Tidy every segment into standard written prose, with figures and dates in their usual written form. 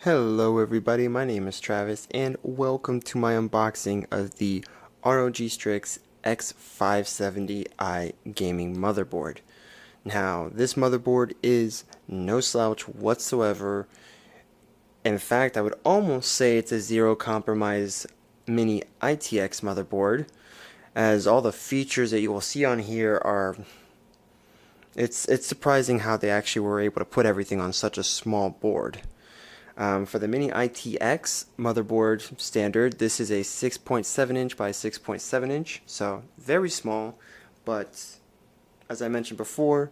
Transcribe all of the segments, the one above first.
Hello everybody, my name is Travis and welcome to my unboxing of the ROG Strix X570i gaming motherboard. Now, this motherboard is no slouch whatsoever. In fact, I would almost say it's a zero compromise mini ITX motherboard, as all the features that you will see on here are it's surprising how they actually were able to put everything on such a small board. For the mini ITX motherboard standard, this is a 6.7 inch by 6.7 inch, so very small, but as I mentioned before,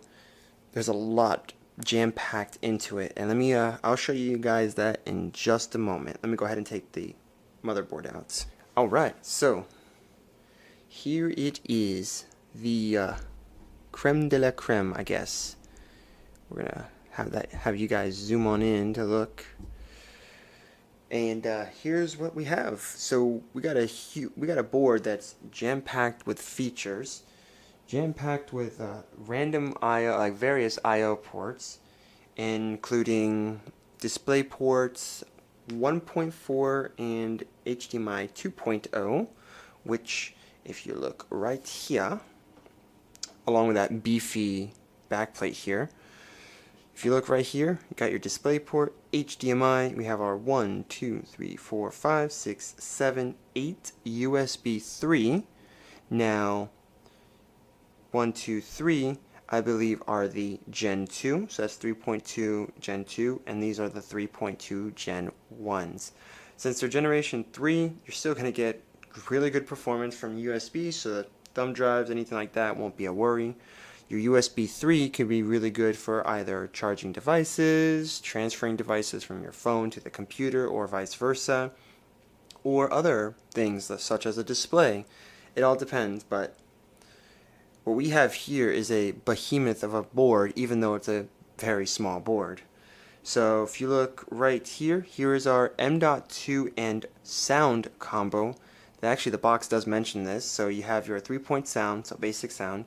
there's a lot jam-packed into it, and I'll show you guys that in just a moment. Let me go ahead and take the motherboard out. Alright, so here it is, the creme de la creme, I guess. We're gonna have you guys zoom on in to look. And here's what we have. So we got a board that's jam-packed with features, jam-packed with random I/O, like various I/O ports, including display ports 1.4 and HDMI 2.0, which, if you look right here, along with that beefy backplate here. If you look right here, you got your display port, HDMI, we have our 1, 2, 3, 4, 5, 6, 7, 8 USB 3. Now, 1, 2, 3, I believe are the Gen 2, so that's 3.2 Gen 2, and these are the 3.2 Gen 1s. Since they're Generation 3, you're still going to get really good performance from USB, so that thumb drives, anything like that won't be a worry. Your USB 3 can be really good for either charging devices, transferring devices from your phone to the computer, or vice versa, or other things such as a display. It all depends, but what we have here is a behemoth of a board, even though it's a very small board. So if you look right here, here is our M.2 and sound combo. Actually, the box does mention this, so you have your 3-point sound, so basic sound.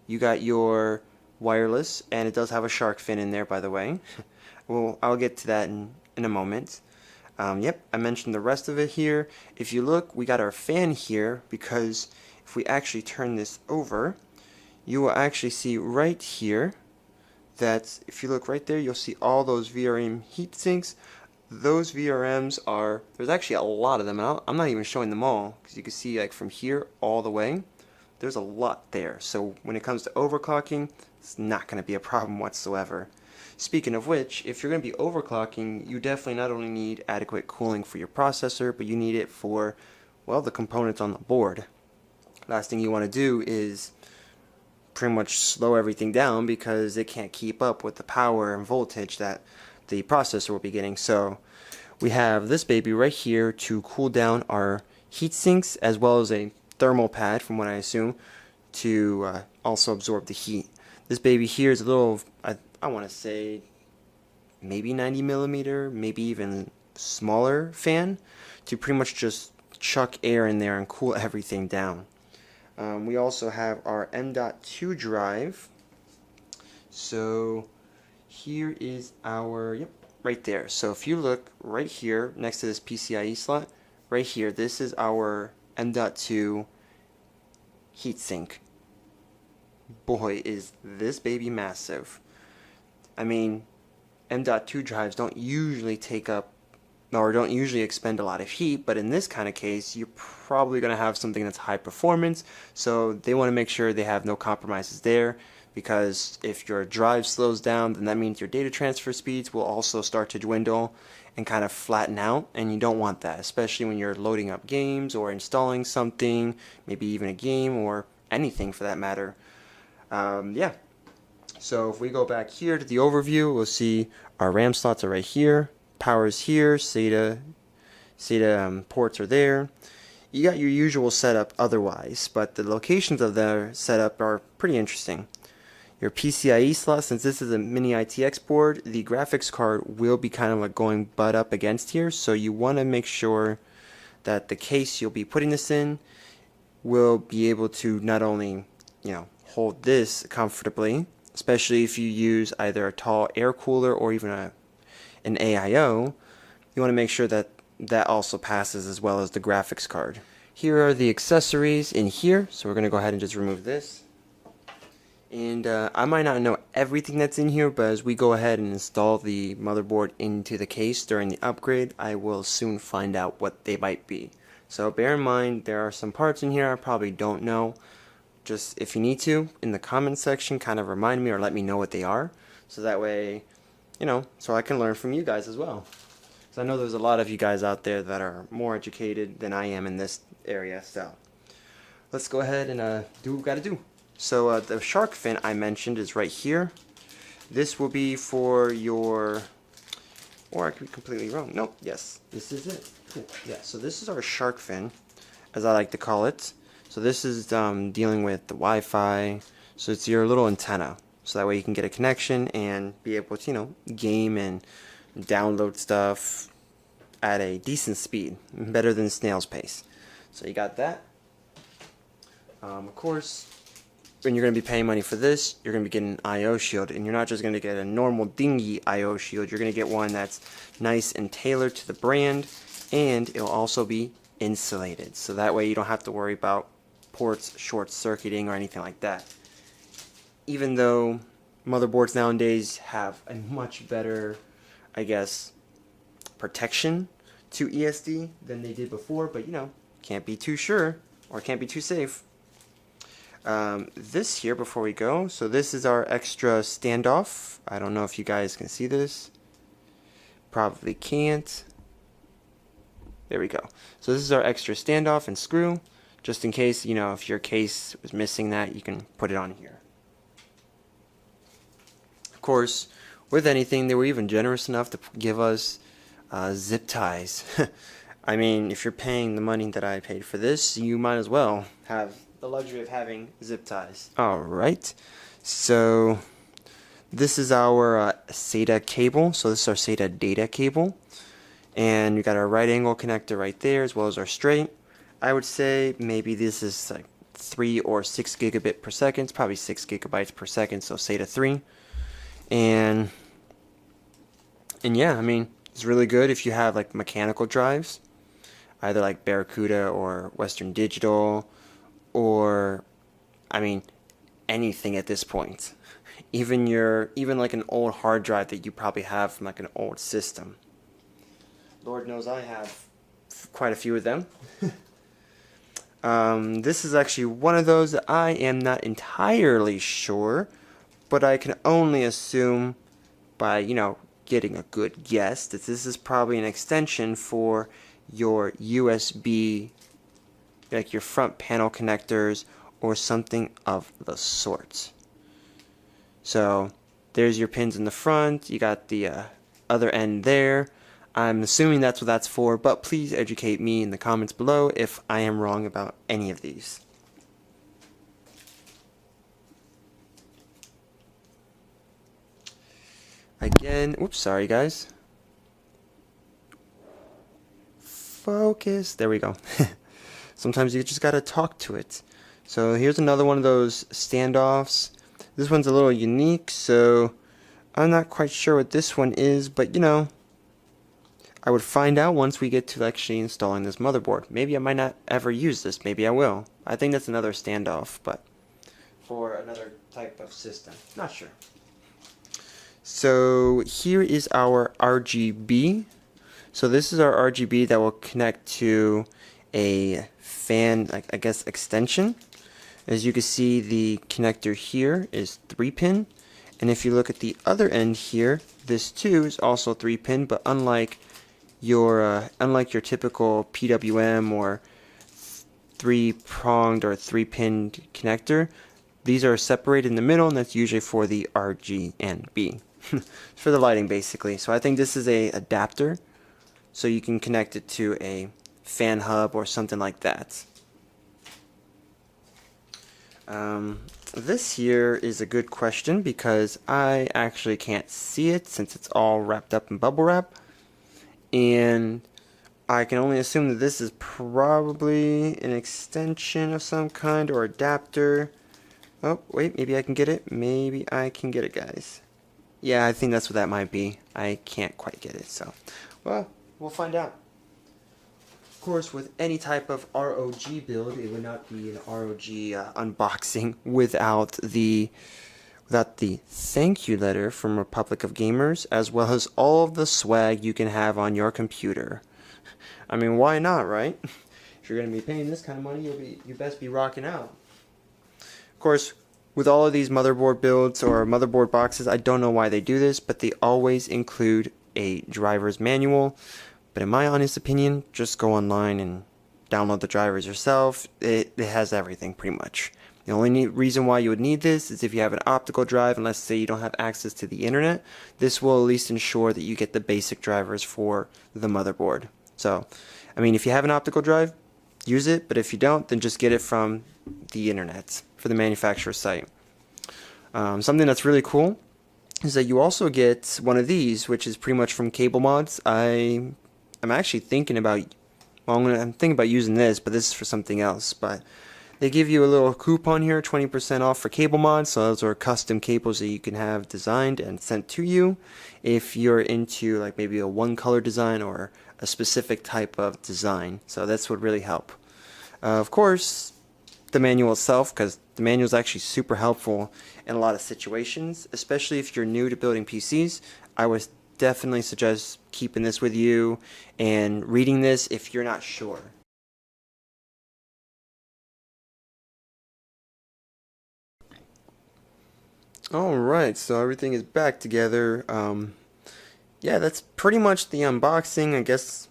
You got your wireless, and it does have a shark fin in there, by the way. Well, I'll get to that in a moment. Yep, I mentioned the rest of it here. If you look, we got our fan here, because if we actually turn this over, you will actually see right here that if you look right there, you'll see all those VRM heat sinks. Those VRMs are, there's actually a lot of them, and I'm not even showing them all, because you can see like from here all the way. There's a lot there, so when it comes to overclocking, it's not going to be a problem whatsoever. Speaking of which, if you're going to be overclocking, you definitely not only need adequate cooling for your processor, but you need it for, well, the components on the board. Last thing you want to do is pretty much slow everything down because it can't keep up with the power and voltage that the processor will be getting. So we have this baby right here to cool down our heat sinks, as well as a thermal pad, from what I assume, to also absorb the heat. This baby here is a little, I want to say maybe 90 millimeter, maybe even smaller fan, to pretty much just chuck air in there and cool everything down. We also have our M.2 drive. So here is our, yep, right there. So if you look right here next to this PCIe slot, right here, this is our M.2 heatsink. Boy, is this baby massive. I mean, M.2 drives don't usually take up, or don't usually expend a lot of heat, but in this kind of case, you're probably going to have something that's high performance, so they want to make sure they have no compromises there, because if your drive slows down, then that means your data transfer speeds will also start to dwindle and kind of flatten out, and you don't want that, especially when you're loading up games or installing something, maybe even a game or anything for that matter. Yeah, so if we go back here to the overview, we'll see our RAM slots are right here, power is here, SATA ports are there. You got your usual setup otherwise, but the locations of their setup are pretty interesting. Your PCIe slot, since this is a mini ITX board, the graphics card will be kind of like going butt up against here, so you want to make sure that the case you'll be putting this in will be able to not only, hold this comfortably, especially if you use either a tall air cooler or even an AIO, you want to make sure that that also passes as well as the graphics card. Here are the accessories in here, so we're going to go ahead and just remove this. And I might not know everything that's in here, but as we go ahead and install the motherboard into the case during the upgrade, I will soon find out what they might be. So bear in mind, there are some parts in here I probably don't know. Just if you need to, in the comment section, kind of remind me or let me know what they are. So that way, you know, so I can learn from you guys as well. Because I know there's a lot of you guys out there that are more educated than I am in this area. So let's go ahead and do what we got to do. So the shark fin I mentioned is right here. This will be for your, or I could be completely wrong. Nope, yes, this is it. Cool. Yeah, so this is our shark fin, as I like to call it. So this is dealing with the Wi-Fi. So it's your little antenna. So that way you can get a connection and be able to, you know, game and download stuff at a decent speed, better than snail's pace. So you got that. Of course, when you're going to be paying money for this, you're going to be getting an I/O shield, and you're not just going to get a normal dingy I/O shield. You're going to get one that's nice and tailored to the brand, and it'll also be insulated, so that way you don't have to worry about ports short-circuiting or anything like that. Even though motherboards nowadays have a much better, I guess, protection to ESD than they did before, but you know, can't be too sure or can't be too safe. This here, before we go, so this is our extra standoff. I don't know if you guys can see this. Probably can't. There we go. So this is our extra standoff and screw, just in case, you know, if your case was missing that, you can put it on here. Of course, with anything, they were even generous enough to give us zip ties. I mean, if you're paying the money that I paid for this, you might as well have the luxury of having zip ties. Alright, so this is our SATA cable. So this is our SATA data cable. And we got our right angle connector right there, as well as our straight. I would say maybe this is like 3 or 6 gigabit per second. It's probably 6 gigabytes per second, so SATA 3. And yeah, I mean, it's really good if you have like mechanical drives, either like Barracuda or Western Digital, or I mean anything at this point. Even like an old hard drive that you probably have from like an old system. Lord knows I have quite a few of them. This is actually one of those that I am not entirely sure, but I can only assume by, you know, getting a good guess that this is probably an extension for your USB, like your front panel connectors or something of the sort. So there's your pins in the front, you got the other end there. I'm assuming that's what that's for, but please educate me in the comments below if I am wrong about any of these. Again, oops, sorry guys. Focus, there we go. Sometimes you just gotta talk to it. So here's another one of those standoffs. This one's a little unique, so I'm not quite sure what this one is, but you know, I would find out once we get to actually installing this motherboard. Maybe I might not ever use this, maybe I will. I think that's another standoff, but for another type of system. Not sure. So here is our RGB. So this is our RGB that will connect to a fan, I guess, extension. As you can see, the connector here is 3-pin. And if you look at the other end here, this too is also 3-pin, but unlike your typical PWM or 3-pronged or 3-pin connector, these are separated in the middle, and that's usually for the RG and B. For the lighting, basically. So I think this is a adapter, so you can connect it to a fan hub or something like that. This here is a good question because I actually can't see it since it's all wrapped up in bubble wrap, and I can only assume that this is probably an extension of some kind or adapter. Oh wait, maybe I can get it. Maybe I can get it, guys. Yeah, I think that's what that might be. I can't quite get it, so well, We'll find out. Of course, with any type of ROG build, it would not be an ROG unboxing without the thank you letter from Republic of Gamers, as well as all of the swag you can have on your computer. I mean, why not, right? If you're going to be paying this kind of money, you best be rocking out. Of course, with all of these motherboard builds or motherboard boxes, I don't know why they do this, but they always include a driver's manual. But in my honest opinion, just go online and download the drivers yourself. It has everything pretty much. The only reason why you would need this is if you have an optical drive, and let's say you don't have access to the internet. This will at least ensure that you get the basic drivers for the motherboard. So, I mean, if you have an optical drive, use it, but if you don't, then just get it from the internet, for the manufacturer's site. Something that's really cool is that you also get one of these, which is pretty much from Cable Mods. I'm actually thinking about, well, I'm thinking about using this, but this is for something else. But they give you a little coupon here, 20% off for Cable Mods. So those are custom cables that you can have designed and sent to you if you're into like maybe a one color design or a specific type of design. So that's what really help. Of course, the manual itself, because the manual is actually super helpful in a lot of situations, especially if you're new to building PCs. I would definitely suggest keeping this with you and reading this if you're not sure. Alright, so everything is back together. Yeah, that's pretty much the unboxing. I guess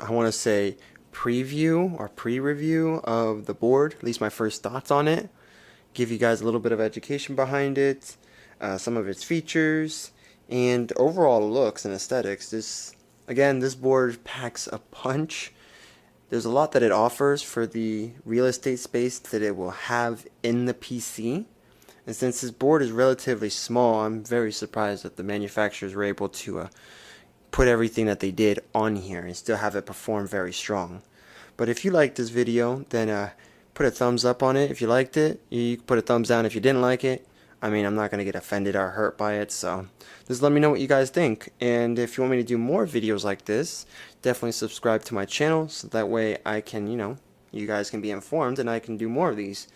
I want to say preview or pre-review of the board, at least my first thoughts on it. Give you guys a little bit of education behind it, some of its features, and overall looks and aesthetics. This board packs a punch. There's a lot that it offers for the real estate space that it will have in the PC. And since this board is relatively small, I'm very surprised that the manufacturers were able to put everything that they did on here and still have it perform very strong. But if you liked this video, then put a thumbs up on it if you liked it. You can put a thumbs down if you didn't like it. I mean, I'm not going to get offended or hurt by it, so just let me know what you guys think. And if you want me to do more videos like this, definitely subscribe to my channel so that way I can, you guys can be informed and I can do more of these.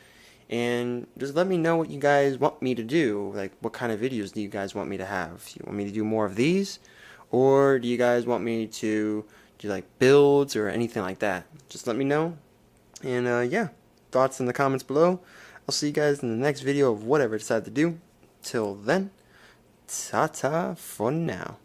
And just let me know what you guys want me to do. Like, what kind of videos do you guys want me to have? Do you want me to do more of these? Or do you guys want me to do like builds or anything like that? Just let me know. And yeah, thoughts in the comments below. I'll see you guys in the next video of whatever I decide to do. Till then, ta-ta for now.